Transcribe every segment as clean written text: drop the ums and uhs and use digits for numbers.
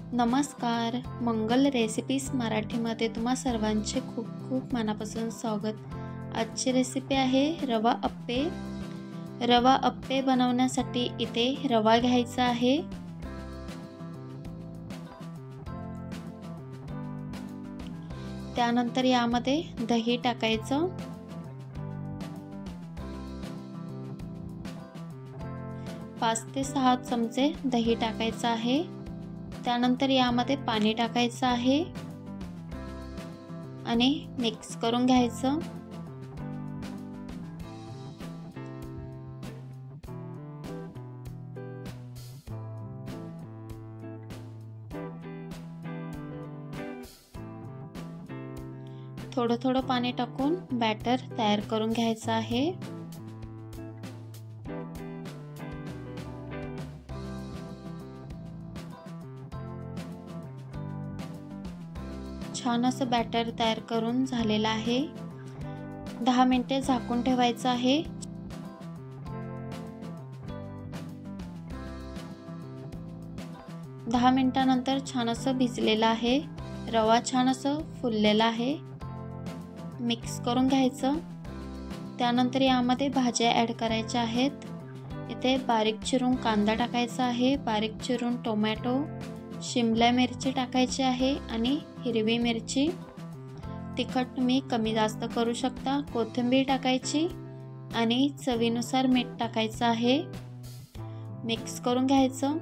नमस्कार, मंगल रेसिपीज मराठीमध्ये तुम्हा सर्वांचे खूप खूप मनापासून स्वागत। आजची रेसिपी आहे रवा अप्पे। रवा अप्पे बनवण्यासाठी इथे रवा घ्यायचा आहे। त्यानंतर यामध्ये दही टाकायचं। पाच ते 6 चमचे दही टाकायचं आहे। त्यानंतर यामध्ये पाणी टाकायचं आहे आणि मिक्स करून घ्यायचं। थोडं थोडं पाणी टाकून बॅटर तयार करून घ्यायचं आहे। छान असं बॅटर तयार करून झालेलं आहे। 10 मिनिटे झाकून ठेवायचं आहे। दहा मिनिटानंतर छान असं भिजलेलं आहे। रवा छान असं फुललेला आहे। मिक्स करून घ्यायचं। त्यानंतर यामध्ये भाज्या ॲड करायच्या आहेत। इथे बारीक चिरून कांदा टाकायचा आहे, बारीक चिरून टोमॅटो, शिमला मिरची टाकायची आहे आणि हिरवी मिरची। तिखट तुम्ही कमी जास्त करू शकता। कोथिंबीर टाकायची आणि चवीनुसार मीठ टाकायचं आहे। मिक्स करून घ्यायचं।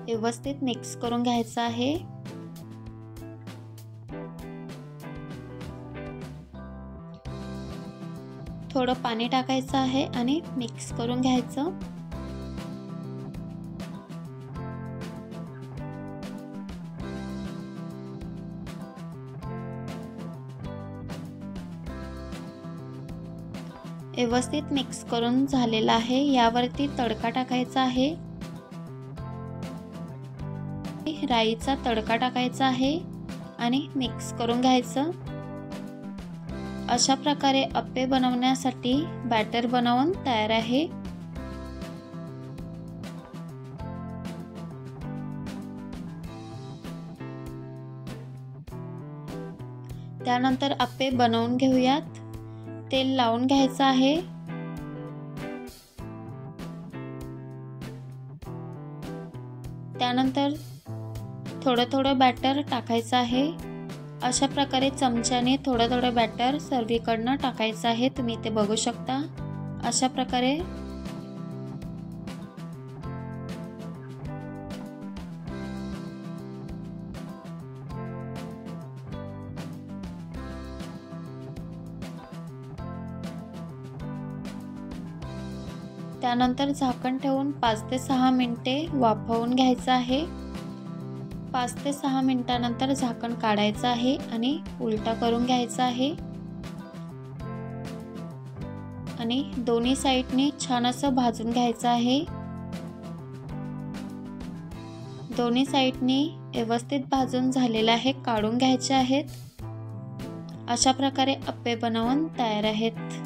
व्यवस्थित मिक्स करून घ्यायचं आहे। थोडं पाणी टाकायचं आहे आणि मिक्स करून घ्यायचं। व्यवस्थित मिक्स करून झालेला आहे। यावरती तडका टाकायचा आहे। राईचा तडका टाकायचा आहे आणि मिक्स करून घ्यायचं। अशा प्रकारे अप्पे बनवण्यासाठी बॅटर बनवून तयार आहे। त्यानंतर अप्पे बनवून घेऊयात। तेल लावून घ्यायचं आहे। त्यानंतर थोडं थोडं बॅटर टाकायचं आहे। अशा प्रकारे चमच्याने थोडं थोडं बॅटर सर्वीकडनं टाकायचं आहे। तुम्ही इथे बघू शकता अशा प्रकारे। त्यानंतर झाकण ठेवून 5 ते 6 मिनिटे वाफवून घ्यायचं आहे। 5 ते 6 मिनिटानंतर झाकण काढायचं आहे आणि उलटा करून घ्यायचा आहे आणि दोन्ही साइडनी छान असं भाजून घ्यायचं आहे। दोन्ही साइडनी व्यवस्थित भाजून झालेलं आहे। काढून घ्यायचे आहेत। अशा प्रकारे अप्पे बनवून तयार आहेत।